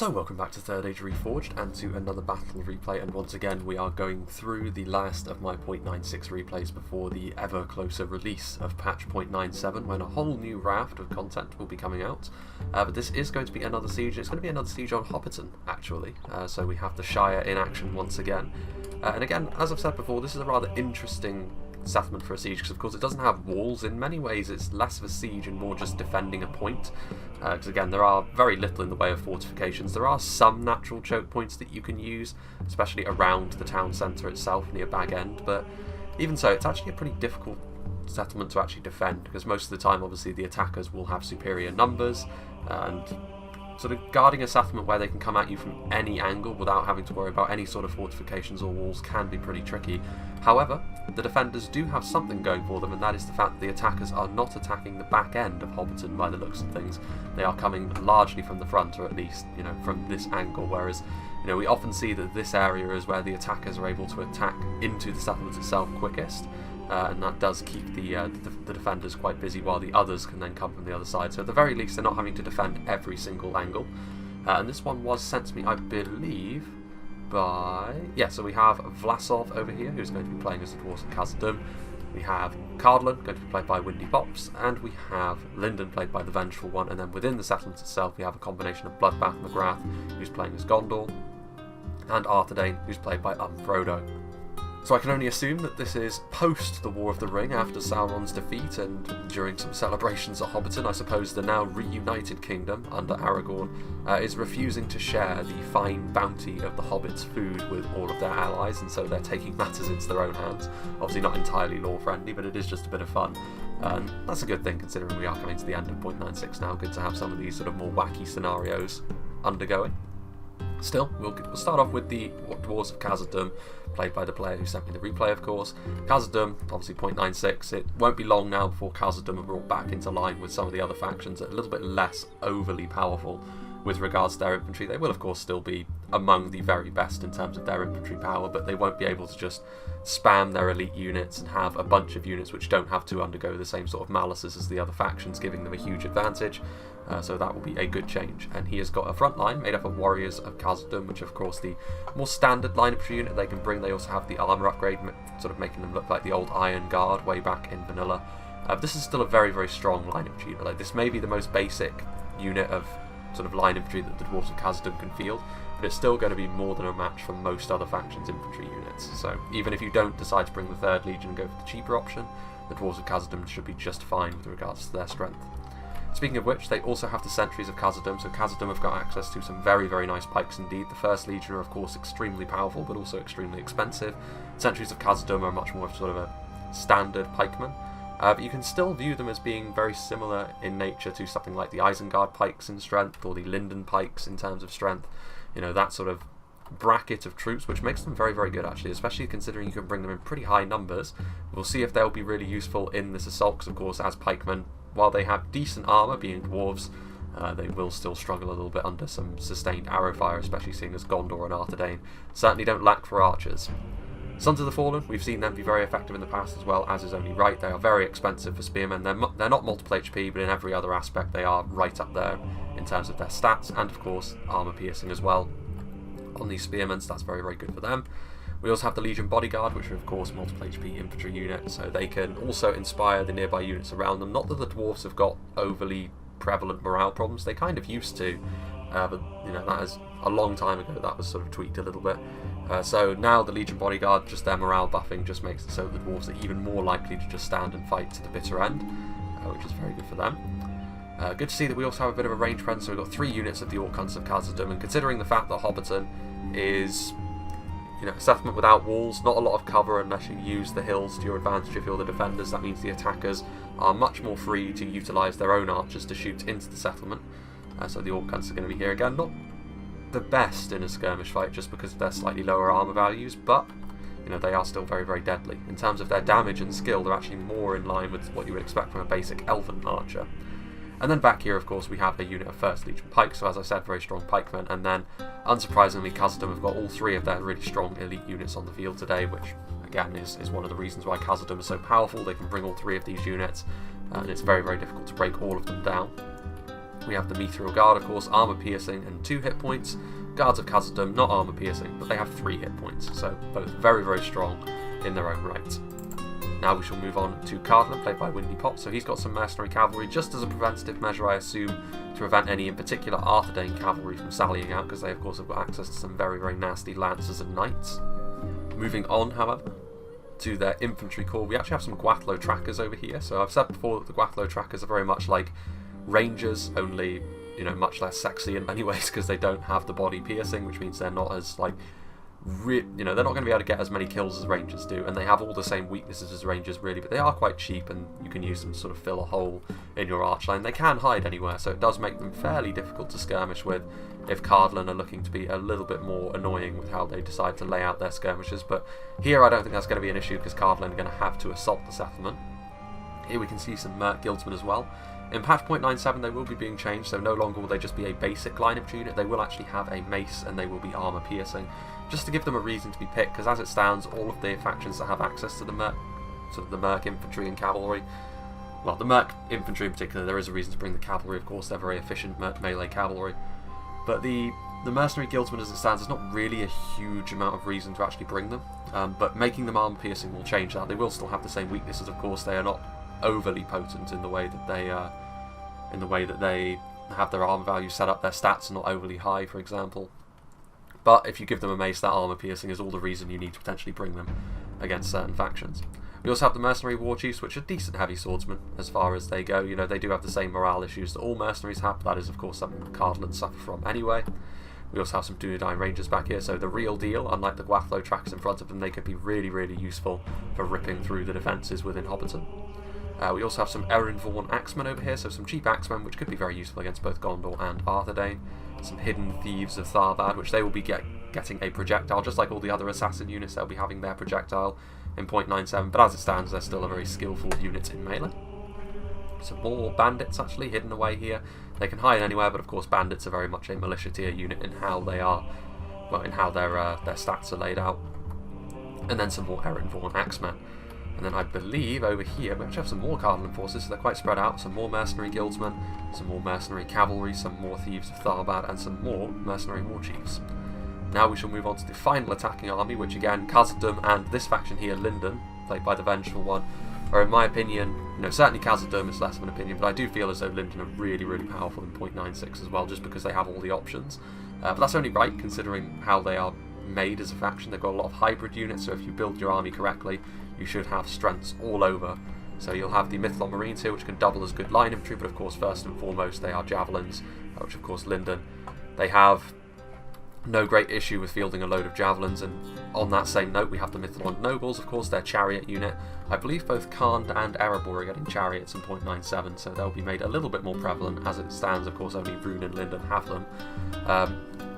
So welcome back to Third Age Reforged and to another battle replay, and once again we are going through the last of my 0.96 replays before the ever closer release of patch 0.97, when a whole new raft of content will be coming out. But this is going to be another siege. It's going to be another siege on Hobbiton actually, so we have the Shire in action once again. And again, as I've said before, this is a rather interesting settlement for a siege because of course it doesn't have walls. In many ways it's less of a siege and more just defending a point, because again there are very little in the way of fortifications. There are some natural choke points that you can use, especially around the town centre itself near Bag End, but even so it's actually a pretty difficult settlement to actually defend because most of the time obviously the attackers will have superior numbers, and sort of guarding a settlement where they can come at you from any angle without having to worry about any sort of fortifications or walls can be pretty tricky. However, the defenders do have something going for them, and that is the fact that the attackers are not attacking the back end of Hobbiton by the looks of things. They are coming largely from the front, or at least, from this angle, whereas, we often see that this area is where the attackers are able to attack into the settlement itself quickest. And that does keep the defenders quite busy, while the others can then come from the other side. So at the very least, they're not having to defend every single angle. And this one was sent to me, I believe, by... Yeah, so we have Vlasov over here, who's going to be playing as the Dwarves of Khazad-dûm. We have Cardlin, going to be played by Windy Pops. And we have Linden, played by the Vengeful One. And then within the settlement itself, we have a combination of Bloodbath McGrath, who's playing as Gondor, and Arthedain, who's played by Frodo. So I can only assume that this is post the War of the Ring, after Sauron's defeat and during some celebrations at Hobbiton. I suppose the now reunited kingdom under Aragorn is refusing to share the fine bounty of the hobbits' food with all of their allies, and so they're taking matters into their own hands. Obviously not entirely law-friendly, but it is just a bit of fun. And that's a good thing considering we are coming to the end of 0.96 now. Good to have some of these sort of more wacky scenarios undergoing. Still, we'll start off with the Dwarves of Khazad-dûm, played by the player who sent me the replay, of course. Khazad-dûm, obviously 0.96. It won't be long now before Khazad-dûm are brought back into line with some of the other factions that are a little bit less overly powerful with regards to their infantry. They will, of course, still be among the very best in terms of their infantry power, but they won't be able to just spam their elite units and have a bunch of units which don't have to undergo the same sort of malices as the other factions, giving them a huge advantage. So that will be a good change. And he has got a front line made up of Warriors of Khazad-dûm, which of course the more standard line infantry unit they can bring. They also have the armour upgrade, sort of making them look like the old Iron Guard way back in vanilla. This is still a very, very strong line infantry unit. Like, this may be the most basic unit of sort of line infantry that the Dwarves of Khazad-dûm can field, but it's still going to be more than a match for most other factions' infantry units. So even if you don't decide to bring the 3rd Legion and go for the cheaper option, the Dwarves of Khazad-dûm should be just fine with regards to their strength. Speaking of which, they also have the Sentries of Khazad-dûm, so Khazad-dûm have got access to some very, very nice pikes indeed. The 1st Legion are of course extremely powerful, but also extremely expensive. Sentries of Khazad-dûm are much more of sort of a standard pikeman, but you can still view them as being very similar in nature to something like the Isengard pikes in strength, or the Linden pikes in terms of strength. That sort of bracket of troops, which makes them very, very good actually, especially considering you can bring them in pretty high numbers. We'll see if they'll be really useful in this assault, because of course as pikemen, while they have decent armour being dwarves, they will still struggle a little bit under some sustained arrow fire, especially seeing as Gondor and Arthedain certainly don't lack for archers. Sons of the Fallen, we've seen them be very effective in the past as well, as is only right. They are very expensive for spearmen. They're not multiple HP, but in every other aspect they are right up there in terms of their stats, and of course armour piercing as well on these spearmen, so that's very, very good for them. We also have the Legion Bodyguard, which are of course multiple HP infantry units, so they can also inspire the nearby units around them. Not that the dwarves have got overly prevalent morale problems, they kind of used to, but that is a long time ago. That was sort of tweaked a little bit. So now the Legion Bodyguard, just their morale buffing just makes it so that the dwarves are even more likely to just stand and fight to the bitter end, which is very good for them. Good to see that we also have a bit of a range presence, so we've got 3 units of the Orc Hunts of Khazad-dûm, and considering the fact that Hobbiton is a settlement without walls, not a lot of cover unless you use the hills to your advantage if you're the defenders. That means the attackers are much more free to utilise their own archers to shoot into the settlement. So the Orc Hunts are going to be here again. Not the best in a skirmish fight just because of their slightly lower armour values, but they are still very, very deadly. In terms of their damage and skill, they're actually more in line with what you would expect from a basic elven archer. And then back here, of course, we have a unit of 1st Legion Pike, so as I said, very strong pikemen. And then, unsurprisingly, Khazad-dûm have got all 3 of their really strong elite units on the field today, which, again, is one of the reasons why Khazad-dûm are so powerful. They can bring all 3 of these units, and it's very, very difficult to break all of them down. We have the Meteorial Guard, of course, armor piercing and 2 hit points. Guards of Khazad-dûm, not armor piercing, but they have 3 hit points, so both very, very strong in their own right. Now we shall move on to Cardland, played by Windy Pop. So he's got some mercenary cavalry, just as a preventative measure, I assume, to prevent any, in particular, Arthedain cavalry from sallying out, because they, of course, have got access to some very, very nasty lancers and knights. Moving on, however, to their infantry corps, we actually have some Gwathlo trackers over here. So I've said before that the Gwathlo trackers are very much like Rangers, only, you know, much less sexy in many ways, because they don't have the body piercing, which means they're not as, like, you know, they're not going to be able to get as many kills as Rangers do, and they have all the same weaknesses as Rangers, really, but they are quite cheap, and you can use them to sort of fill a hole in your arch line. They can hide anywhere, so it does make them fairly difficult to skirmish with if Cardland are looking to be a little bit more annoying with how they decide to lay out their skirmishes. But here I don't think that's going to be an issue, because Cardland are going to have to assault the settlement. Here we can see some Merc Guildsmen as well. In patch 0.97 they will be being changed, so no longer will they just be a basic line infantry unit, they will actually have a mace and they will be armor piercing, just to give them a reason to be picked, because as it stands, all of the factions that have access to the Merc, sort of the Merc infantry and cavalry, well, the Merc infantry in particular, there is a reason to bring the cavalry, of course, they're very efficient melee cavalry, but the mercenary guildsmen as it stands, there's not really a huge amount of reason to actually bring them, but making them armor piercing will change that. They will still have the same weaknesses, of course. They are not overly potent in the way that they have their armor value set up. Their stats are not overly high, for example. But if you give them a mace, that armor piercing is all the reason you need to potentially bring them against certain factions. We also have the mercenary war chiefs, which are decent heavy swordsmen as far as they go. You know, they do have the same morale issues that all mercenaries have, but that is of course something the Cardland suffer from anyway. We also have some Dunedain Rangers back here, so the real deal, unlike the Gwathlo trackers in front of them, they could be really, really useful for ripping through the defences within Hobbiton. We also have some Erinvorn Axemen over here, so some cheap Axemen, which could be very useful against both Gondor and Arthedain. Some Hidden Thieves of Tharbad, which they will be getting a projectile, just like all the other assassin units, they'll be having their projectile in 0.97, but as it stands, they're still a very skillful unit in melee. Some more bandits actually hidden away here. They can hide anywhere, but of course bandits are very much a militia tier unit in how they are, well, in how their stats are laid out. And then some more Erinvorn Axemen. And then I believe over here we actually have some more Cardland forces, so they're quite spread out. Some more mercenary guildsmen, some more mercenary cavalry, some more thieves of Tharbad, and some more mercenary war chiefs. Now we shall move on to the final attacking army, which again, Khazad-dûm and this faction here, Linden, played by the Vengeful One, are in my opinion, you know, certainly Khazad-dûm is less of an opinion, but I do feel as though Linden are really, really powerful in 0.96 as well, just because they have all the options. But that's only right, considering how they are made as a faction. They've got a lot of hybrid units, so if you build your army correctly, you should have strengths all over. So you'll have the Mythlon Marines here, which can double as good line infantry, but of course first and foremost they are javelins, which of course Linden, they have no great issue with fielding a load of javelins. And on that same note, we have the Mythlon Nobles, of course, their chariot unit. I believe both Khand and Erebor are getting chariots in 0.97, so they'll be made a little bit more prevalent. As it stands, of course, only Rune and Linden have them.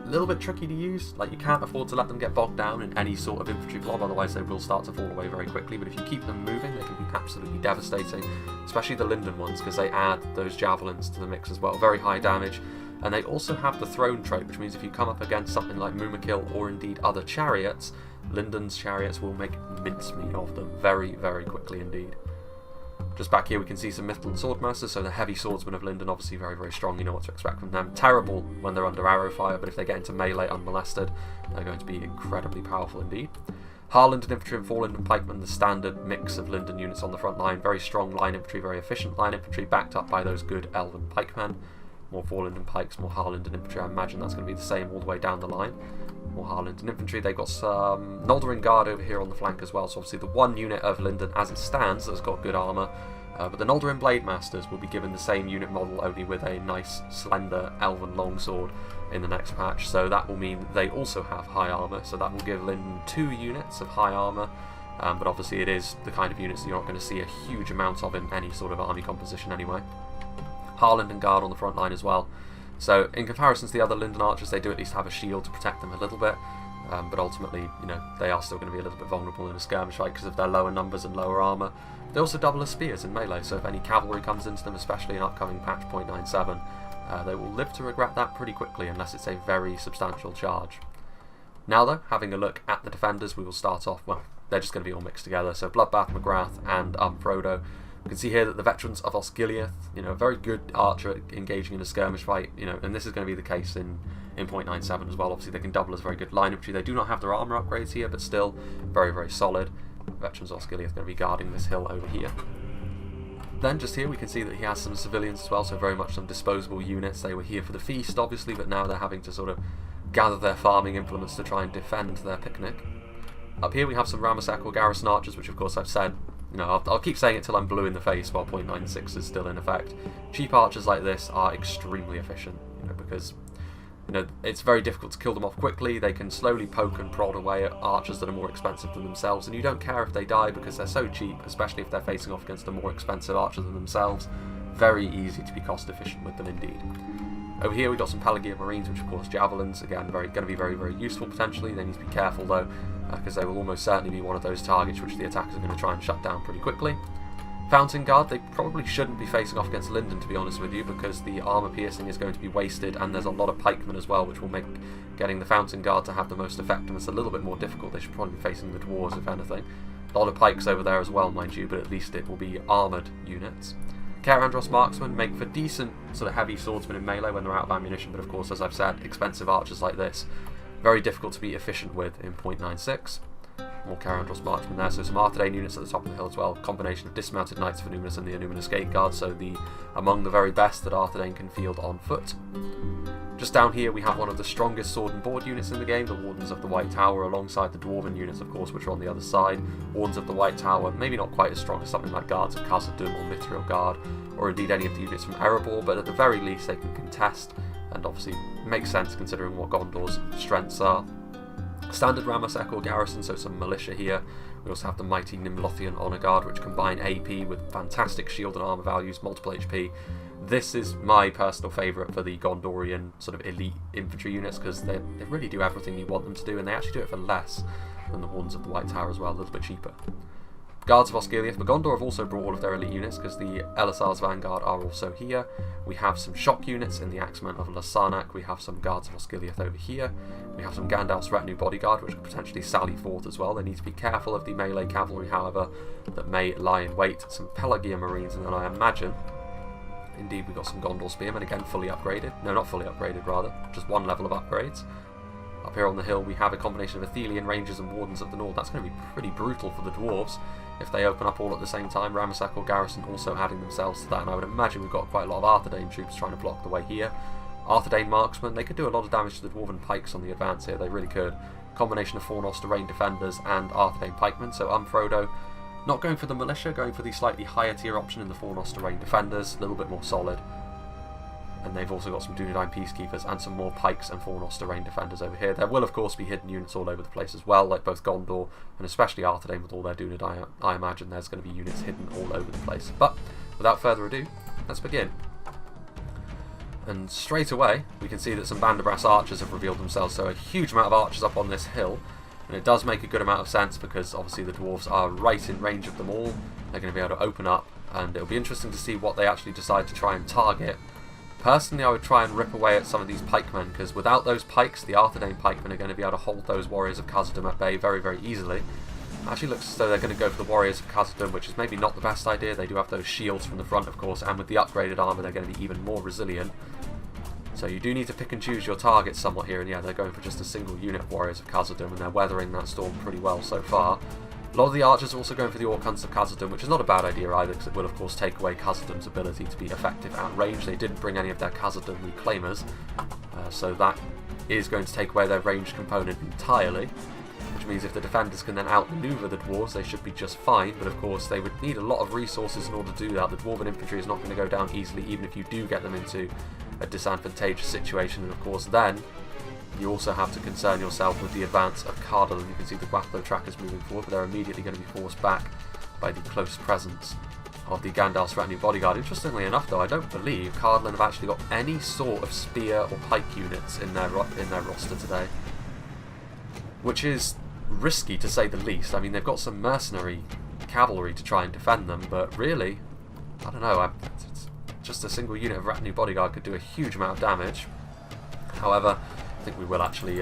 A little bit tricky to use, like you can't afford to let them get bogged down in any sort of infantry blob, otherwise they will start to fall away very quickly, but if you keep them moving they can be absolutely devastating, especially the Linden ones, because they add those javelins to the mix as well, very high damage. And they also have the throne trait, which means if you come up against something like Mumakil or indeed other chariots, Linden's chariots will make mincemeat of them very, very quickly indeed. Just back here we can see some Mythlon Swordmasters, so the heavy swordsmen of Linden, obviously very, very strong, you know what to expect from them. Terrible when they're under arrow fire, but if they get into melee unmolested, they're going to be incredibly powerful indeed. Harland Infantry and 4 Linden Pikemen, the standard mix of Linden units on the front line. Very strong line infantry, very efficient line infantry, backed up by those good Elven Pikemen. More 4 Linden Pikes, more Harland Infantry, I imagine that's going to be the same all the way down the line. More Harland Infantry, they've got some Noldorin Guard over here on the flank as well, so obviously the one unit of Linden as it stands that's got good armour, but the Noldorin Blade Masters will be given the same unit model, only with a nice slender Elven longsword in the next patch, so that will mean they also have high armour, so that will give Linden 2 units of high armour, but obviously it is the kind of units that you're not going to see a huge amount of in any sort of army composition anyway. Harland and Guard on the front line as well. So in comparison to the other Linden archers, they do at least have a shield to protect them a little bit, but ultimately, you know, they are still going to be a little bit vulnerable in a skirmish fight because of their lower numbers and lower armour. They also double as spears in melee, so if any cavalry comes into them, especially in upcoming patch 0.97, they will live to regret that pretty quickly unless it's a very substantial charge. Now though, having a look at the defenders, we will start off, well, they're just going to be all mixed together, so Bloodbath, McGrath and Frodo. You can see here that the veterans of Osgiliath, you know, very good archer at engaging in a skirmish fight, you know, and this is going to be the case in 0.97 as well. Obviously they can double as very good line infantry. They do not have their armour upgrades here, but still very, very solid. Veterans of Osgiliath are going to be guarding this hill over here. Then just here we can see that he has some civilians as well, so very much some disposable units. They were here for the feast obviously, but now they're having to sort of gather their farming implements to try and defend their picnic. Up here we have some Ramasek or garrison archers, which of course I've said, you know, I'll keep saying it till I'm blue in the face while 0.96 is still in effect. Cheap archers like this are extremely efficient, you know, because, you know, it's very difficult to kill them off quickly. They can slowly poke and prod away at archers that are more expensive than themselves, and you don't care if they die because they're so cheap, especially if they're facing off against a more expensive archer than themselves. Very easy to be cost efficient with them indeed. Over here we've got some Pelagia Marines, which of course javelins, again, going to be very, very useful potentially. They need to be careful though, because they will almost certainly be one of those targets which the attackers are going to try and shut down pretty quickly. Fountain Guard, they probably shouldn't be facing off against Linden, to be honest with you, because the armour piercing is going to be wasted, and there's a lot of pikemen as well, which will make getting the Fountain Guard to have the most effectiveness a little bit more difficult. They should probably be facing the dwarves, if anything. A lot of pikes over there as well, mind you, but at least it will be armoured units. Karandros marksmen make for decent sort of heavy swordsmen in melee when they're out of ammunition, but of course, as I've said, expensive archers like this, very difficult to be efficient with in 0.96. More Karandros marksmen there, so some Arthedain units at the top of the hill as well. Combination of dismounted knights for Numinous and the Numinous Gate Guard, so among the very best that Arthedain can field on foot. Just down here we have one of the strongest sword and board units in the game, the Wardens of the White Tower, alongside the Dwarven units of course, which are on the other side. Wardens of the White Tower, maybe not quite as strong as something like Guards of Khazad-dûm or Mithril Guard, or indeed any of the units from Erebor, but at the very least they can contest, and obviously makes sense considering what Gondor's strengths are. Standard Ramasek or garrison, so some militia here. We also have the mighty Nimlothian Honour Guard, which combine AP with fantastic shield and armour values, multiple HP. This is my personal favourite for the Gondorian sort of elite infantry units, because they really do everything you want them to do, and they actually do it for less than the Wardens of the White Tower as well, a little bit cheaper. Guards of Osgiliath, but Gondor have also brought all of their elite units, because the Elisar's Vanguard are also here. We have some shock units in the Axemen of Lasarnak. We have some Guards of Osgiliath over here. We have some Gandalf's Retinue Bodyguard, which could potentially sally forth as well. They need to be careful of the melee cavalry, however, that may lie in wait. Some Pelagia Marines, and then I imagine, indeed, we've got some Gondor Spearmen, again fully upgraded. No, not fully upgraded, rather. Just one level of upgrades. Up here on the hill we have a combination of Athelian Rangers and Wardens of the North. That's going to be pretty brutal for the dwarves if they open up all at the same time. Ramasek or Garrison also adding themselves to that, and I would imagine we've got quite a lot of Arthedain troops trying to block the way here. Arthedain marksmen, they could do a lot of damage to the Dwarven pikes on the advance here, they really could. Combination of Fornost Rain Defenders and Arthedain pikemen, so Frodo not going for the militia, going for the slightly higher tier option in the Fornost Rain Defenders, a little bit more solid. And they've also got some Dunedain Peacekeepers and some more Pikes and Fornost Rain Defenders over here. There will of course be hidden units all over the place as well, like both Gondor and especially Arthedain with all their Dunedain. I imagine there's going to be units hidden all over the place. But without further ado, let's begin. And straight away we can see that some Banderbrass archers have revealed themselves, so a huge amount of archers up on this hill. And it does make a good amount of sense because obviously the dwarves are right in range of them all. They're going to be able to open up, and it'll be interesting to see what they actually decide to try and target. Personally, I would try and rip away at some of these pikemen, because without those pikes, the Arthedain pikemen are going to be able to hold those warriors of Khazad-dûm at bay very, very easily. Actually looks as though they're going to go for the warriors of Khazad-dûm, which is maybe not the best idea. They do have those shields from the front, of course, and with the upgraded armour, they're going to be even more resilient. So you do need to pick and choose your targets somewhat here, and yeah, they're going for just a single unit warriors of Khazad-dûm, and they're weathering that storm pretty well so far. A lot of the archers are also going for the Orc Hunts of Khazad-dûm, which is not a bad idea either, because it will of course take away Khazad-dûm's ability to be effective at range. They didn't bring any of their Khazad-dûm reclaimers, so that is going to take away their ranged component entirely, which means if the defenders can then outmaneuver the dwarves, they should be just fine, but of course they would need a lot of resources in order to do that. The dwarven infantry is not going to go down easily, even if you do get them into a disadvantageous situation, and of course then you also have to concern yourself with the advance of Cardal, and you can see the Guathlo trackers moving forward, but they're immediately going to be forced back by the close presence of the Gandalf's Retinue Bodyguard. Interestingly enough though, I don't believe Cardal have actually got any sort of spear or pike units in their roster today, which is risky to say the least. I mean, they've got some mercenary cavalry to try and defend them, but really, I don't know, it's just a single unit of Retinue Bodyguard could do a huge amount of damage. However, I think we will actually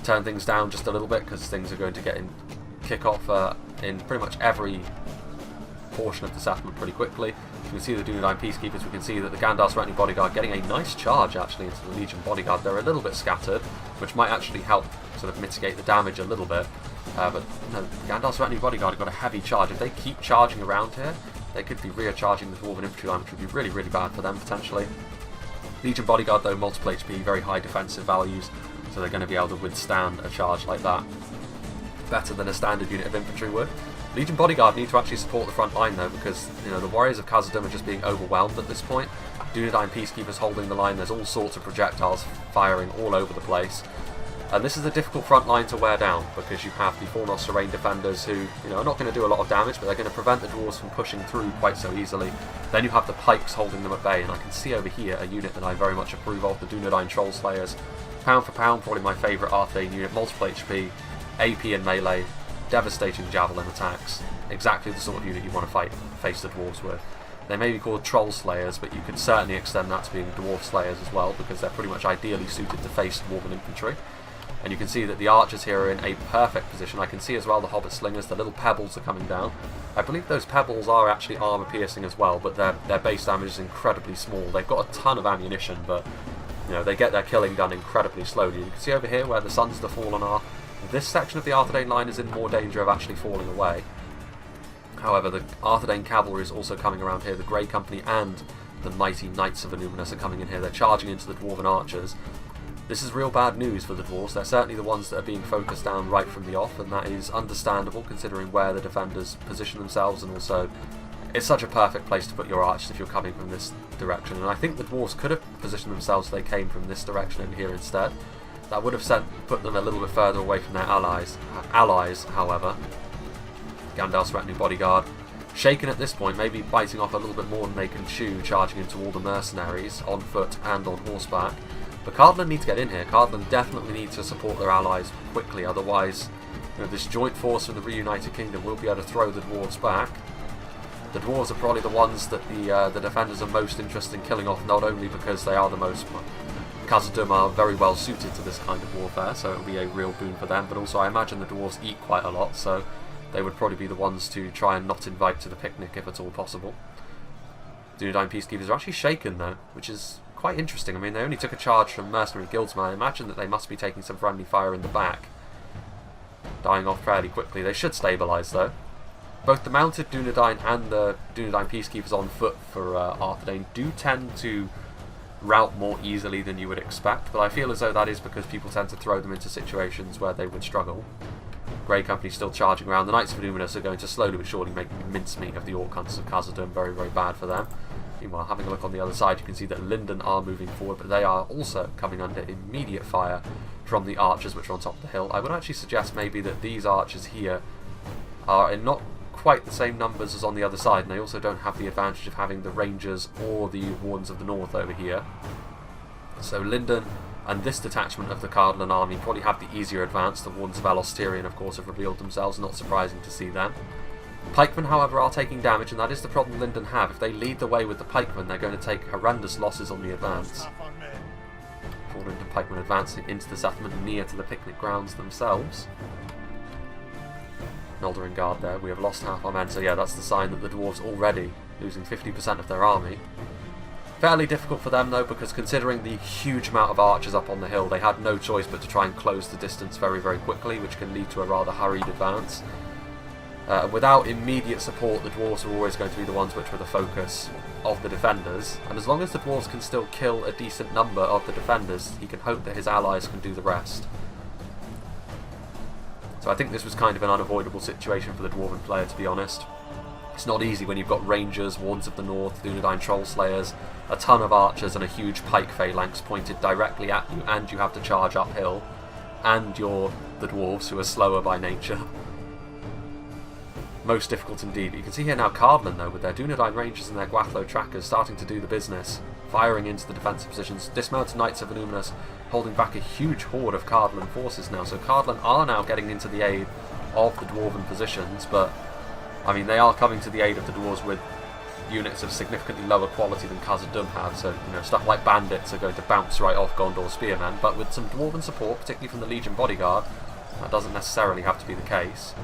turn things down just a little bit, because things are going to kick off in pretty much every portion of the settlement pretty quickly. You can see the Dunedain Peacekeepers, we can see that the Gandalf's Retinue Bodyguard getting a nice charge actually into the Legion Bodyguard. They're a little bit scattered, which might actually help sort of mitigate the damage a little bit. But no, Gandalf's Retinue Bodyguard have got a heavy charge. If they keep charging around here, they could be recharging the Dwarven Infantry line, which would be really, really bad for them potentially. Legion Bodyguard though, multiple HP, very high defensive values, so they're going to be able to withstand a charge like that better than a standard unit of infantry would. Legion Bodyguard need to actually support the front line though, because the warriors of Khazad-dûm are just being overwhelmed at this point. Dunedain Peacekeepers holding the line, there's all sorts of projectiles firing all over the place. And this is a difficult front line to wear down, because you have the Fornos Terrain Defenders who are not going to do a lot of damage, but they're going to prevent the dwarves from pushing through quite so easily. Then you have the pikes holding them at bay, and I can see over here a unit that I very much approve of, the Dunedain Troll Slayers. Pound for pound, probably my favourite Arthedain unit, multiple HP, AP and melee, devastating javelin attacks. Exactly the sort of unit you want to face the dwarves with. They may be called Troll Slayers, but you could certainly extend that to being Dwarf Slayers as well, because they're pretty much ideally suited to face Dwarven infantry. And you can see that the archers here are in a perfect position. I can see as well the Hobbit Slingers, the little pebbles are coming down. I believe those pebbles are actually armour piercing as well, but their base damage is incredibly small. They've got a ton of ammunition, but they get their killing done incredibly slowly. You can see over here where the Sons of the Fallen are. This section of the Arthedain line is in more danger of actually falling away. However, the Arthedain cavalry is also coming around here. The Grey Company and the mighty Knights of Illuminus are coming in here. They're charging into the Dwarven archers. This is real bad news for the dwarves. They're certainly the ones that are being focused down right from the off, and that is understandable considering where the defenders position themselves, and also it's such a perfect place to put your archers if you're coming from this direction. And I think the dwarves could have positioned themselves if they came from this direction over here instead. That would have put them a little bit further away from their allies. However, Gandalf's Retinue Bodyguard, shaken at this point, maybe biting off a little bit more than they can chew, charging into all the mercenaries on foot and on horseback. But Cardland need to get in here. Cardland definitely need to support their allies quickly, otherwise this joint force from the reunited kingdom will be able to throw the dwarves back. The dwarves are probably the ones that the defenders are most interested in killing off, not only because they are the most... Khazad-dûm are very well suited to this kind of warfare, so it will be a real boon for them, but also I imagine the dwarves eat quite a lot, so they would probably be the ones to try and not invite to the picnic if at all possible. Dunedain Peacekeepers are actually shaken though, which is quite interesting. I mean, they only took a charge from mercenary guildsmen. I imagine that they must be taking some friendly fire in the back, dying off fairly quickly. They should stabilise though. Both the mounted Dunedain and the Dunedain Peacekeepers on foot for Arthedain do tend to rout more easily than you would expect, but I feel as though that is because people tend to throw them into situations where they would struggle. Grey Company still charging around. The Knights of Illuminus are going to slowly but surely make mincemeat of the Orc Hunters of Khazad-dûm. Very, very bad for them. Meanwhile, having a look on the other side, you can see that Linden are moving forward, but they are also coming under immediate fire from the archers which are on top of the hill. I would actually suggest maybe that these archers here are in not quite the same numbers as on the other side, and they also don't have the advantage of having the Rangers or the Wardens of the North over here. So Linden and this detachment of the Cardland army probably have the easier advance. The Wardens of Alostirian, of course, have revealed themselves, not surprising to see them. Pikemen, however, are taking damage, and that is the problem Linden have. If they lead the way with the pikemen, they're going to take horrendous losses on the advance. Four Linden pikemen advancing into the settlement near to the picnic grounds themselves. Noldorin Guard there. We have lost half our men, so yeah, that's the sign that the dwarves already losing 50% of their army. Fairly difficult for them though, because considering the huge amount of archers up on the hill, they had no choice but to try and close the distance very, very quickly, which can lead to a rather hurried advance. Without immediate support, the dwarves are always going to be the ones which were the focus of the defenders, and as long as the dwarves can still kill a decent number of the defenders, he can hope that his allies can do the rest. So I think this was kind of an unavoidable situation for the Dwarven player, to be honest. It's not easy when you've got Rangers, Wardens of the North, Dunedain Troll Slayers, a ton of archers and a huge pike phalanx pointed directly at you, and you have to charge uphill, and you're the dwarves who are slower by nature. Most difficult indeed. But you can see here now Cardland though, with their Dunedain Rangers and their Gwathlo trackers starting to do the business, firing into the defensive positions. Dismounted Knights of Illuminus holding back a huge horde of Cardland forces now, so Cardland are now getting into the aid of the Dwarven positions, but I mean, they are coming to the aid of the dwarves with units of significantly lower quality than Khazad-dûm have, so stuff like bandits are going to bounce right off Gondor spearmen, but with some Dwarven support, particularly from the Legion Bodyguard, that doesn't necessarily have to be the case.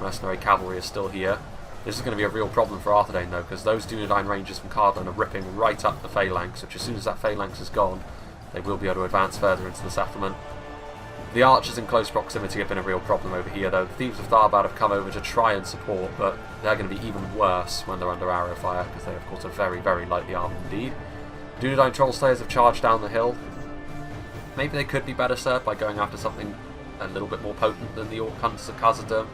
Mercenary cavalry is still here. This is going to be a real problem for Arthedain though, because those Dunedain Rangers from Cardland are ripping right up the phalanx, which as soon as that phalanx is gone, they will be able to advance further into the settlement. The archers in close proximity have been a real problem over here though. The Thieves of Tharbad have come over to try and support, but they're going to be even worse when they're under arrow fire, because they of course are very, very lightly armed indeed. Dunedain Trollslayers have charged down the hill. Maybe they could be better served by going after something a little bit more potent than the Orc Hunters of Khazad-dûm,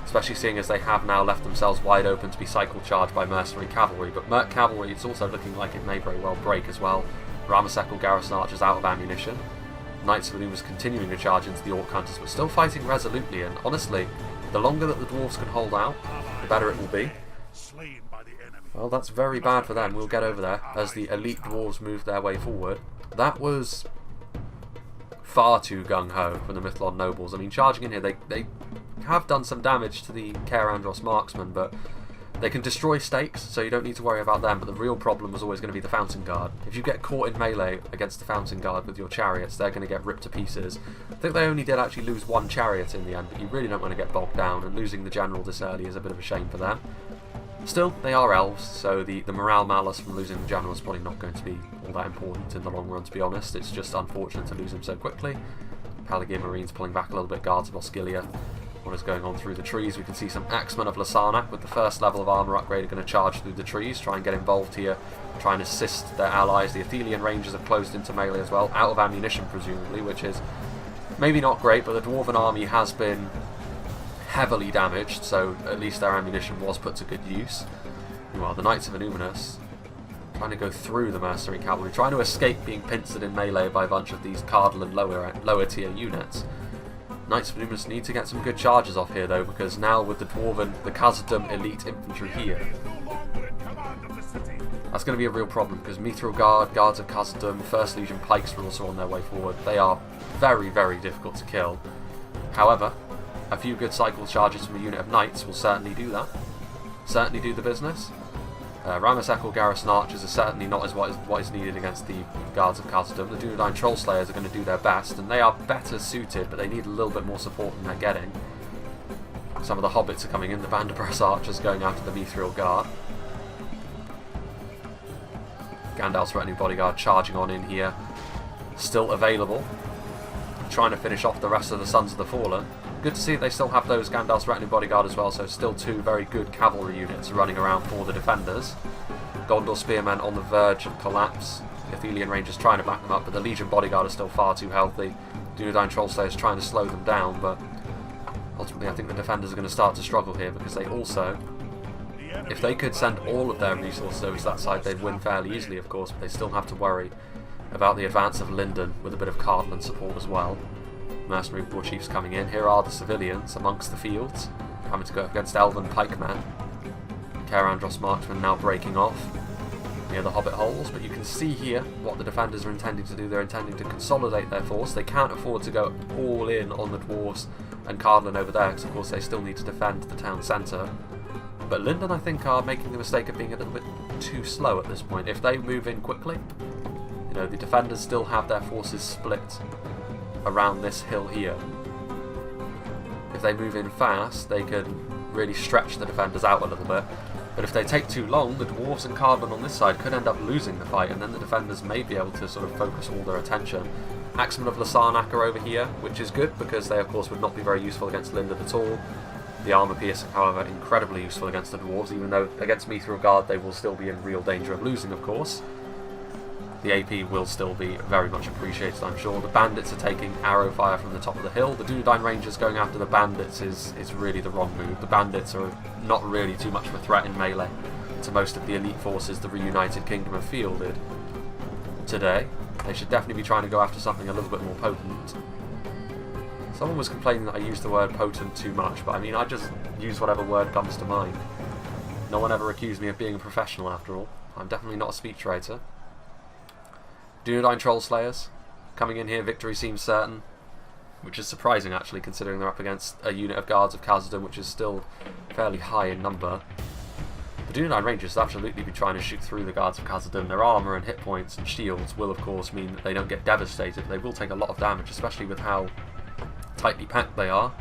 especially seeing as they have now left themselves wide open to be cycle charged by mercenary cavalry. But Merc cavalry, it's also looking like it may very well break as well. Ramasekl Garrison archers out of ammunition. Knights of Anumas continuing to charge into the Orc Hunters, but still fighting resolutely, and honestly, the longer that the dwarves can hold out, the better it will be. Well, that's very bad for them. We'll get over there as the elite dwarves move their way forward. That was far too gung-ho from the Mithlond nobles. I mean, charging in here, they have done some damage to the Caer Andros marksmen, but they can destroy stakes, so you don't need to worry about them. But the real problem was always going to be the Fountain Guard. If you get caught in melee against the Fountain Guard with your chariots, they're going to get ripped to pieces. I think they only did actually lose one chariot in the end, but you really don't want to get bogged down, and losing the general this early is a bit of a shame for them. Still, they are elves, so the morale malus from losing the general is probably not going to be all that important in the long run, to be honest. It's just unfortunate to lose him so quickly. Pelagian Marines pulling back a little bit, guards of Osgiliath. What is going on through the trees? We can see some Axemen of Lasarnak with the first level of armour upgrade are going to charge through the trees, try and get involved here, try and assist their allies. The Athelian Rangers have closed into melee as well, out of ammunition presumably, which is maybe not great, but the Dwarven army has been heavily damaged, so at least their ammunition was put to good use. Meanwhile, the Knights of Anuminus trying to go through the mercenary cavalry, trying to escape being pincered in melee by a bunch of these Cardland lower tier units. Knights of Anuminus need to get some good charges off here though, because now with the Dwarven, the Khazad-dûm elite infantry here, that's going to be a real problem, because Mithril Guard, Guards of Khazad-dûm, 1st Legion Pikes are also on their way forward. They are very, very difficult to kill. However, a few good cycle charges from a unit of Knights will certainly do that. Certainly do the business. Ramasekl Garrison archers are certainly not as what is needed against the Guards of Khazad-dûm. The Dunedain Trollslayers are going to do their best, and they are better suited, but they need a little bit more support than they're getting. Some of the Hobbits are coming in, the Vanderbrus archers going after the Mithril Guard. Gandalf's retinue bodyguard charging on in here, still available, trying to finish off the rest of the Sons of the Fallen. Good to see they still have those Gandalf's retinue bodyguard as well, so still two very good cavalry units running around for the defenders. Gondor spearmen on the verge of collapse. The Athelian Rangers trying to back them up, but the Legion bodyguard is still far too healthy. Dunedain Trollslayers trying to slow them down, but ultimately I think the defenders are going to start to struggle here, because they also, if they could send all of their resources over to that side, they'd win fairly easily of course, but they still have to worry about the advance of Linden with a bit of Cardland support as well. Mercenary war chiefs coming in. Here are the civilians amongst the fields, having to go up against Elven pikemen. Caer Andros marksmen now breaking off near the Hobbit holes, but you can see here what the defenders are intending to do. They're intending to consolidate their force. They can't afford to go all in on the dwarves and Cardland over there, because of course they still need to defend the town centre. But Linden, I think, are making the mistake of being a little bit too slow at this point. If they move in quickly, you know, the defenders still have their forces split around this hill here. If they move in fast, they can really stretch the defenders out a little bit. But if they take too long, the dwarves and Cardland on this side could end up losing the fight, and then the defenders may be able to sort of focus all their attention. Axemen of Lasarnak are over here, which is good, because they of course would not be very useful against Linden at all. The armour piercing, however, incredibly useful against the dwarves, even though against Mithril Guard they will still be in real danger of losing, of course. The AP will still be very much appreciated, I'm sure. The bandits are taking arrow fire from the top of the hill. The Dunedain Rangers going after the bandits is really the wrong move. The bandits are not really too much of a threat in melee to most of the elite forces the reunited kingdom have fielded today. They should definitely be trying to go after something a little bit more potent. Someone was complaining that I used the word potent too much, but I mean, I just use whatever word comes to mind. No one ever accused me of being a professional after all. I'm definitely not a speechwriter. Dunedain Trollslayers coming in here, victory seems certain, which is surprising actually, considering they're up against a unit of Guards of Khazad-dûm which is still fairly high in number. The Dunedain Rangers will absolutely be trying to shoot through the Guards of Khazad-dûm. Their armour and hit points and shields will of course mean that they don't get devastated. They will take a lot of damage, especially with how tightly packed they are.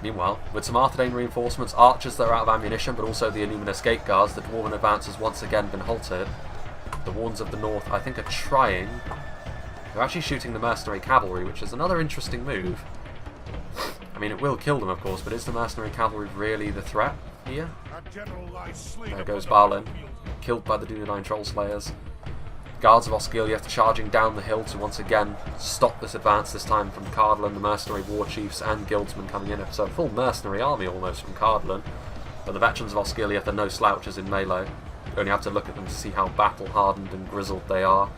Meanwhile, with some Arthedain reinforcements, archers that are out of ammunition, but also the Illuminous Gate Guards, the Dwarven advance has once again been halted. The Warns of the North, I think, are trying. They're actually shooting the mercenary cavalry, which is another interesting move. I mean, it will kill them, of course, but is the mercenary cavalry really the threat here? There goes Balin, killed by the Dunedain Troll Slayers. Guards of Osgiliath charging down the hill to once again stop this advance, this time from Cardlan, the mercenary war chiefs and guildsmen coming in. So a full mercenary army almost from Cardlan. But the veterans of Osgiliath are no slouches in melee. You only have to look at them to see how battle-hardened and grizzled they are.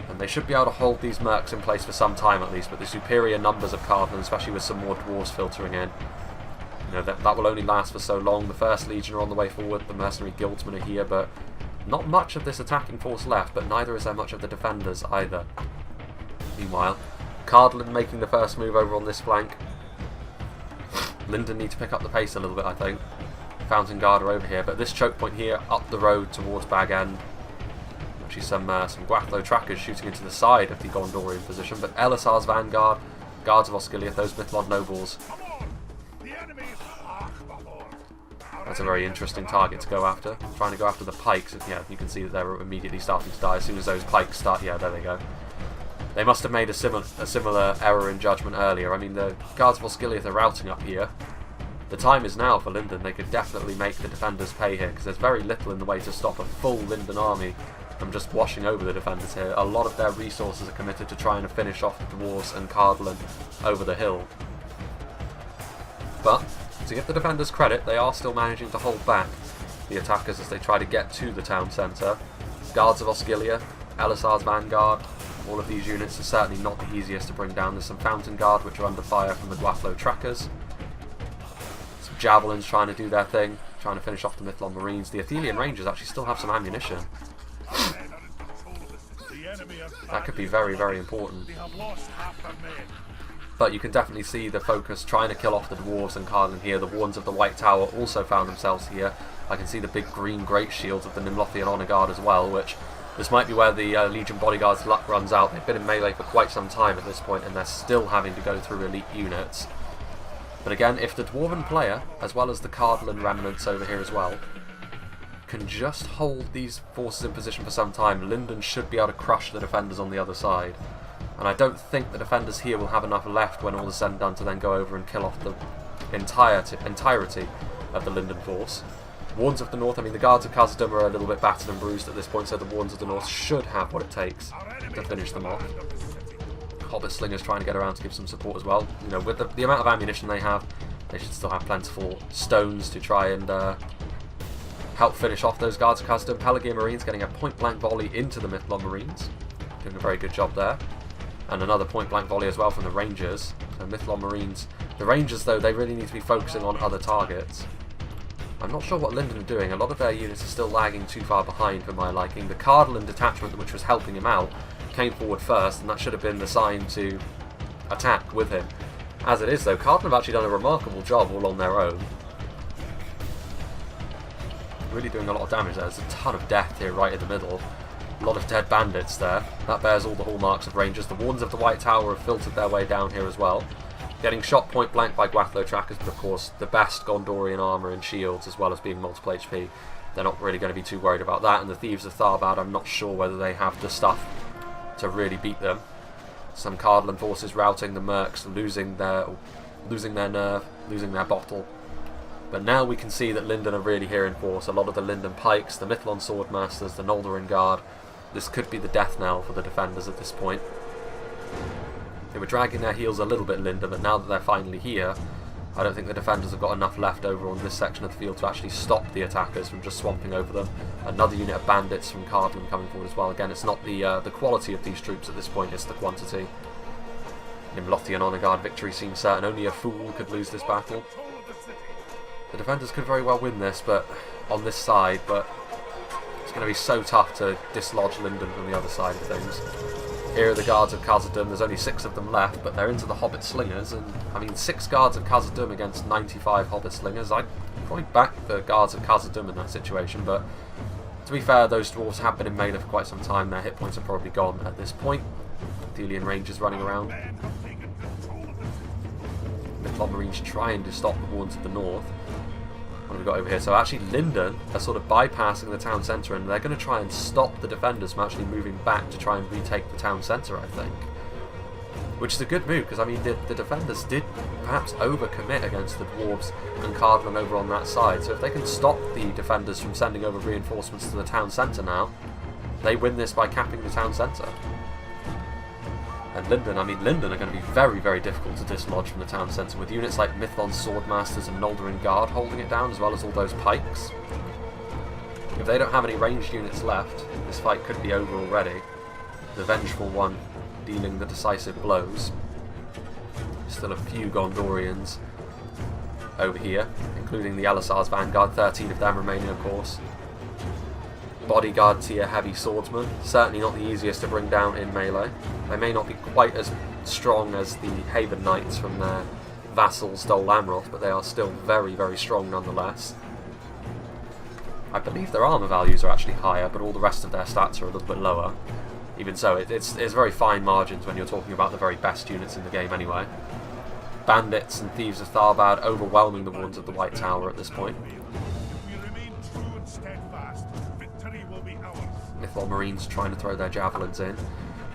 And they should be able to hold these mercs in place for some time at least, but the superior numbers of Cardlan, especially with some more dwarves filtering in, you know, that will only last for so long. The First Legion are on the way forward, the mercenary guildsmen are here, but not much of this attacking force left, but neither is there much of the defenders either. Meanwhile, Cardlan making the first move over on this flank. Linden need to pick up the pace a little bit, I think. Fountain Guard are over here, but this choke point here, up the road towards Bag End. Actually some Guathlo trackers shooting into the side of the Gondorian position, but Elisar's vanguard, guards of Osgiliath, those Mithlond nobles. That's a very interesting target to go after. Trying to go after the pikes. Yeah, you can see that they're immediately starting to die as soon as those pikes start. Yeah, there they go. They must have made a similar error in judgment earlier. I mean, the guards of Osgiliath are routing up here. The time is now for Linden. They could definitely make the defenders pay here, because there's very little in the way to stop a full Linden army from just washing over the defenders here. A lot of their resources are committed to trying to finish off the dwarves and Cardlan over the hill. But to give the defenders credit, they are still managing to hold back the attackers as they try to get to the town centre. Guards of Osgiliath, Elisar's vanguard, all of these units are certainly not the easiest to bring down. There's some Fountain Guard which are under fire from the Guathlo trackers. Some Javelins trying to do their thing, trying to finish off the Mithlond Marines. The Athelian Rangers actually still have some ammunition. That could be very, very important. But you can definitely see the focus trying to kill off the dwarves and Cardlan here. The Warns of the White Tower also found themselves here. I can see the big green great shields of the Nimlothian Honour Guard as well, which this might be where the Legion Bodyguard's luck runs out. They've been in melee for quite some time at this point, and they're still having to go through elite units. But again, if the Dwarven player, as well as the Cardlan remnants over here as well, can just hold these forces in position for some time, Linden should be able to crush the defenders on the other side. And I don't think the defenders here will have enough left when all is said and done to then go over and kill off the entirety of the Linden force. Warns of the North, I mean, the Guards of Khazad-dûm are a little bit battered and bruised at this point, so the Warns of the North should have what it takes to finish them off. Hobbit Slingers trying to get around to give some support as well. You know, with the amount of ammunition they have, they should still have plentiful stones to try and help finish off those Guards of Khazad-dûm. Pelagian Marines getting a point-blank volley into the Mithlond Marines. Doing a very good job there. And another point-blank volley as well from the Rangers. So Mithlond Marines. The Rangers, though, they really need to be focusing on other targets. I'm not sure what Linden are doing. A lot of their units are still lagging too far behind for my liking. The Cardlan detachment, which was helping him out, came forward first, and that should have been the sign to attack with him. As it is, though, Cardlan have actually done a remarkable job all on their own. Really doing a lot of damage there. There's a ton of death here right in the middle. A lot of dead bandits there. That bears all the hallmarks of Rangers. The Warns of the White Tower have filtered their way down here as well. Getting shot point blank by Guathlo trackers, but of course the best Gondorian armour and shields, as well as being multiple HP. They're not really going to be too worried about that. And the Thieves of Tharbad, I'm not sure whether they have the stuff to really beat them. Some Cardlan forces routing, the Mercs losing their nerve, losing their bottle. But now we can see that Linden are really here in force. A lot of the Linden Pikes, the Mithlond Swordmasters, the Noldorin Guard. This could be the death knell for the defenders at this point. They were dragging their heels a little bit, Linden, but now that they're finally here, I don't think the defenders have got enough left over on this section of the field to actually stop the attackers from just swamping over them. Another unit of bandits from Cardlan coming forward as well. Again, it's not the quality of these troops at this point, it's the quantity. Nimlothian Honour Guard victory seems certain. Only a fool could lose this battle. The defenders could very well win this, but on this side, but it's going to be so tough to dislodge Linden from the other side of things. Here are the Guards of Khazad-dûm. There's only 6 of them left, but they're into the Hobbit Slingers, and I mean 6 Guards of Khazad-dûm against 95 Hobbit Slingers. I'd probably back the Guards of Khazad-dûm in that situation, but to be fair, those dwarves have been in melee for quite some time. Their hit points are probably gone at this point. Athelian Rangers running around. Mythlon Marines trying to stop the Warns of the North. What have we got over here? So actually Linden are sort of bypassing the town centre, and they're going to try and stop the defenders from actually moving back to try and retake the town centre, I think. Which is a good move, because I mean the defenders did perhaps overcommit against the dwarves and Cardland over on that side. So if they can stop the defenders from sending over reinforcements to the town centre now, they win this by capping the town centre. And Linden, I mean Linden are going to be very, very difficult to dislodge from the town centre, with units like Mythlon Swordmasters and Noldorin Guard holding it down, as well as all those pikes. If they don't have any ranged units left, this fight could be over already. The Vengeful One dealing the decisive blows. Still a few Gondorians over here, including the Elisar's Vanguard, 13 of them remaining of course. Bodyguard tier heavy swordsmen, certainly not the easiest to bring down in melee. They may not be quite as strong as the Haven Knights from their vassals Dol Amroth, but they are still very, very strong nonetheless. I believe their armour values are actually higher, but all the rest of their stats are a little bit lower. Even so, it's very fine margins when you're talking about the very best units in the game anyway. Bandits and Thieves of Tharbad overwhelming the Warns of the White Tower at this point. Mythlon Marines trying to throw their javelins in.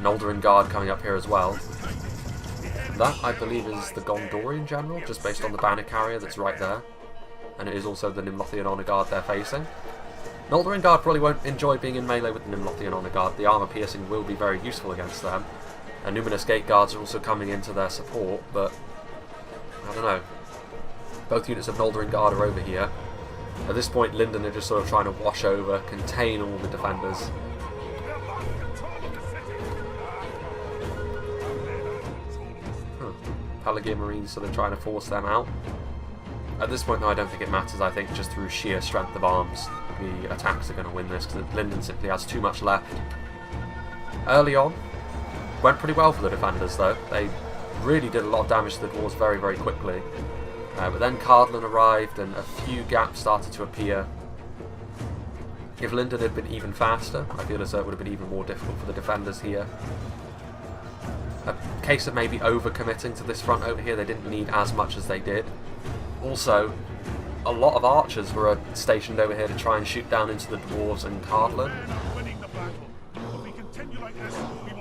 Noldorin Guard coming up here as well. That, I believe, is the Gondorian General, just based on the banner carrier that's right there. And it is also the Nimlothian Honour Guard they're facing. Noldorin Guard probably won't enjoy being in melee with the Nimlothian Honour Guard. The armour piercing will be very useful against them. And Numinous Gate Guards are also coming into their support, but I don't know. Both units of Noldorin Guard are over here. At this point, Linden are just sort of trying to wash over, contain all the defenders. Pelagian Marines sort of trying to force them out. At this point, though, I don't think it matters. I think just through sheer strength of arms, the attacks are going to win this, because Linden simply has too much left. Early on, went pretty well for the defenders, though. They really did a lot of damage to the dwarves very, very quickly. But then Cardland arrived and a few gaps started to appear. If Linden had been even faster, I feel as though it would have been even more difficult for the defenders here. A case of maybe overcommitting to this front over here. They didn't need as much as they did. Also, a lot of archers were stationed over here to try and shoot down into the dwarves and Cardland.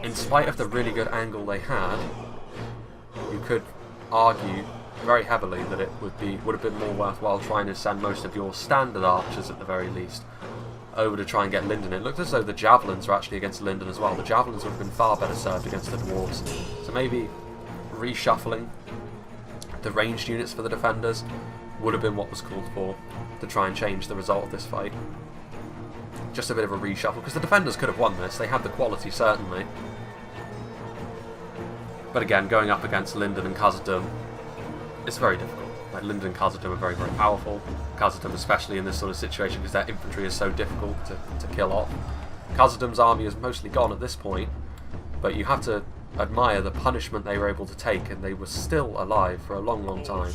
In spite of the really good angle they had, you could argue very heavily that it would have been more worthwhile trying to send most of your standard archers at the very least over to try and get Linden. It looked as though the javelins were actually against Linden as well. The javelins would have been far better served against the dwarves. So maybe reshuffling the ranged units for the defenders would have been what was called for to try and change the result of this fight. Just a bit of a reshuffle, because the defenders could have won this. They had the quality, certainly. But again, going up against Linden and Khazad-dûm, it's very difficult. Like, Linden and Khazad-dûm are very, very powerful. Khazad-dûm especially in this sort of situation, because their infantry is so difficult to kill off. Khazad-dûm's army is mostly gone at this point, but you have to admire the punishment they were able to take, and they were still alive for a long, long time.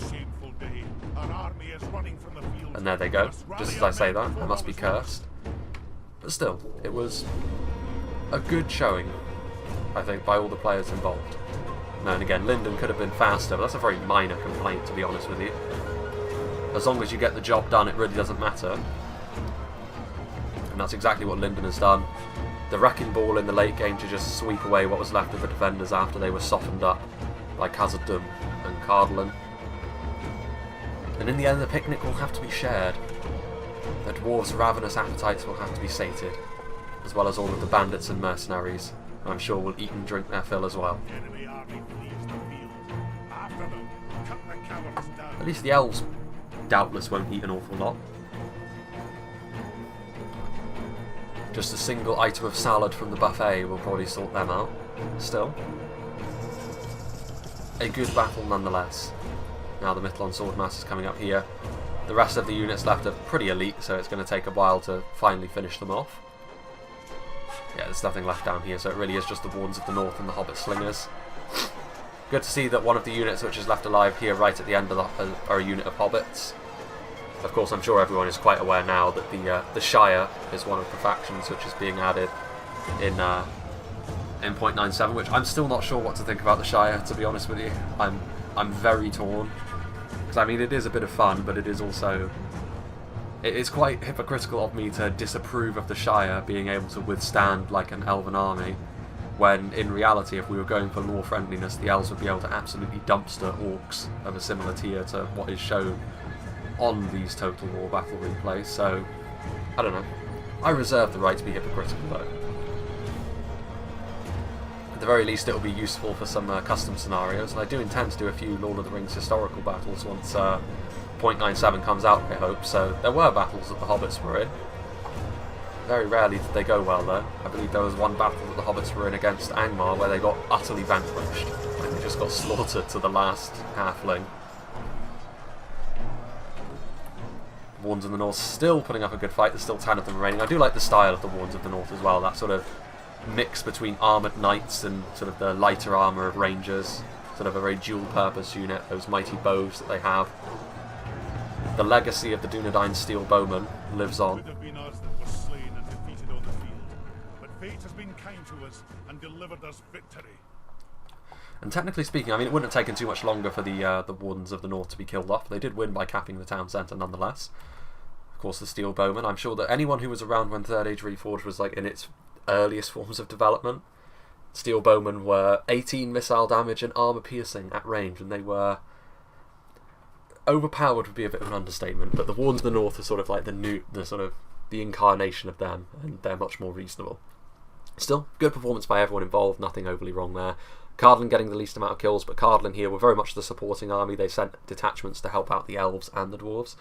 And there they go. Just as I say that, I must be cursed. But still, it was a good showing, I think, by all the players involved. Now and again, Linden could have been faster, but that's a very minor complaint, to be honest with you. As long as you get the job done, it really doesn't matter. And that's exactly what Linden has done. The Wrecking Ball in the late game to just sweep away what was left of the defenders after they were softened up by Khazad-dûm and Cardland. And in the end, the picnic will have to be shared. The dwarves' ravenous appetites will have to be sated, as well as all of the bandits and mercenaries, who I'm sure will eat and drink their fill as well. At least the elves doubtless won't eat an awful lot. Just a single item of salad from the buffet will probably sort them out. Still, a good battle nonetheless. Now the Mythlon Swordmasters coming up here. The rest of the units left are pretty elite, so it's going to take a while to finally finish them off. Yeah, there's nothing left down here, so it really is just the Warns of the North and the Hobbit Slingers. Good to see that one of the units which is left alive here right at the end of are a unit of Hobbits. Of course, I'm sure everyone is quite aware now that the Shire is one of the factions which is being added in in 0.97, which I'm still not sure what to think about the Shire, to be honest with you. I'm very torn. Because, I mean, it is a bit of fun, but it is also... It's quite hypocritical of me to disapprove of the Shire being able to withstand, like, an elven army, when, in reality, if we were going for lore friendliness, the elves would be able to absolutely dumpster orcs of a similar tier to what is shown on these Total War battle replays, so, I don't know. I reserve the right to be hypocritical, though. At the very least, it will be useful for some custom scenarios, and I do intend to do a few Lord of the Rings historical battles once 0.97 comes out, I hope. So there were battles that the Hobbits were in. Very rarely did they go well, though. I believe there was one battle that the Hobbits were in against Angmar where they got utterly vanquished. Like, they just got slaughtered to the last halfling. Warns of the North still putting up a good fight. There's still 10 of them remaining. I do like the style of the Warns of the North as well. That sort of mix between armoured knights and sort of the lighter armour of rangers. Sort of a very dual-purpose unit. Those mighty bows that they have. The legacy of the Dunedain Steel Bowmen lives on. Fate has been kind to us and delivered us victory. And technically speaking, I mean, it wouldn't have taken too much longer for the Wardens of the North to be killed off. They did win by capping the town centre nonetheless. Of course, the Steel Bowmen. I'm sure that anyone who was around when Third Age Reforged was like in its earliest forms of development, Steel Bowmen were 18 missile damage and armour piercing at range, and they were overpowered would be a bit of an understatement. But the Wardens of the North are sort of like the incarnation of them, and they're much more reasonable. Still, good performance by everyone involved, nothing overly wrong there. Cardlin getting the least amount of kills, but Cardlin here were very much the supporting army. They sent detachments to help out the elves and the dwarves.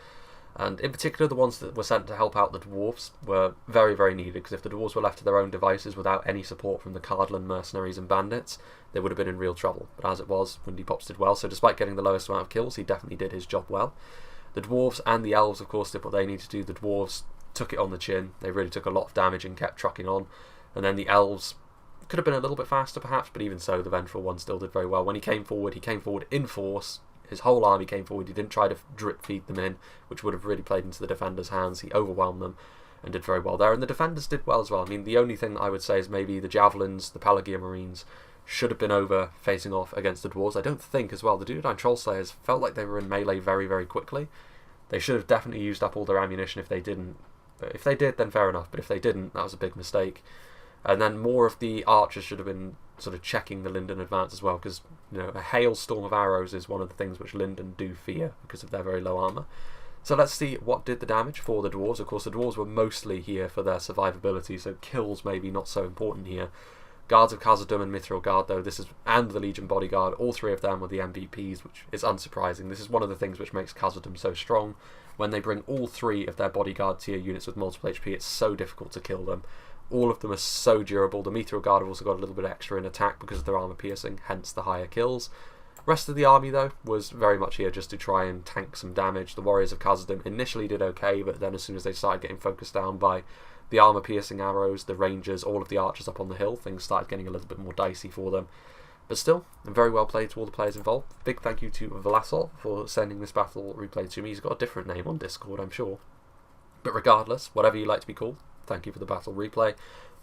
And in particular, the ones that were sent to help out the dwarves were very, very needed, because if the dwarves were left to their own devices without any support from the Cardlin mercenaries and bandits, they would have been in real trouble. But as it was, Windy Pops did well, so despite getting the lowest amount of kills, he definitely did his job well. The dwarves and the elves, of course, did what they needed to do. The dwarves took it on the chin. They really took a lot of damage and kept trucking on. And then the elves could have been a little bit faster perhaps, but even so, the Vengeful one still did very well. When he came forward in force. His whole army came forward. He didn't try to drip feed them in, which would have really played into the defenders' hands. He overwhelmed them and did very well there. And the defenders did well as well. I mean, the only thing I would say is maybe the Javelins, the Pelagia Marines, should have been over facing off against the Dwarves. I don't think as well. The Dunedain Trollslayers felt like they were in melee very, very quickly. They should have definitely used up all their ammunition if they didn't. If they did, then fair enough. But if they didn't, that was a big mistake. And then more of the archers should have been sort of checking the Linden advance as well, because a hailstorm of arrows is one of the things which Linden do fear because of their very low armour. So let's see what did the damage for the dwarves. Of course, the dwarves were mostly here for their survivability, so kills maybe not so important here. Guards of Khazad-dûm and Mithril Guard, though, and the Legion Bodyguard, all three of them were the MVPs, which is unsurprising. This is one of the things which makes Khazad-dûm so strong. When they bring all three of their bodyguard tier units with multiple HP, it's so difficult to kill them. All of them are so durable. The Mithril Guard have also got a little bit extra in attack because of their armour piercing, hence the higher kills. Rest of the army, though, was very much here just to try and tank some damage. The Warriors of Khazad-dûm initially did okay, but then as soon as they started getting focused down by the armour piercing arrows, the Rangers, all of the archers up on the hill, things started getting a little bit more dicey for them. But still, very well played to all the players involved. Big thank you to Vlasol for sending this battle replay to me. He's got a different name on Discord, I'm sure. But regardless, whatever you like to be called, thank you for the battle replay.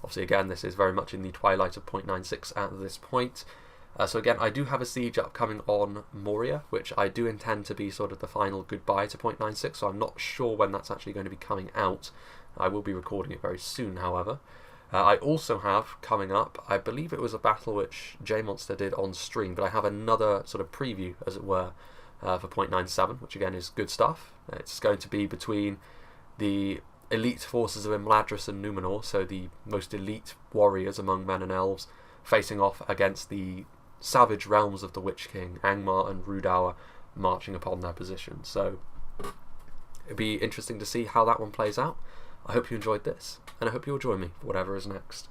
Obviously, again, this is very much in the twilight of 0.96 at this point. So again, I do have a siege upcoming on Moria, which I do intend to be sort of the final goodbye to 0.96, so I'm not sure when that's actually going to be coming out. I will be recording it very soon, however. I also have coming up, I believe it was a battle which J-Monster did on stream, but I have another sort of preview, as it were, for 0.97, which again is good stuff. It's going to be between the elite forces of Imladris and Numenor, so the most elite warriors among men and elves, facing off against the savage realms of the Witch King, Angmar and Rudauer, marching upon their position. So it'll be interesting to see how that one plays out. I hope you enjoyed this, and I hope you'll join me for whatever is next.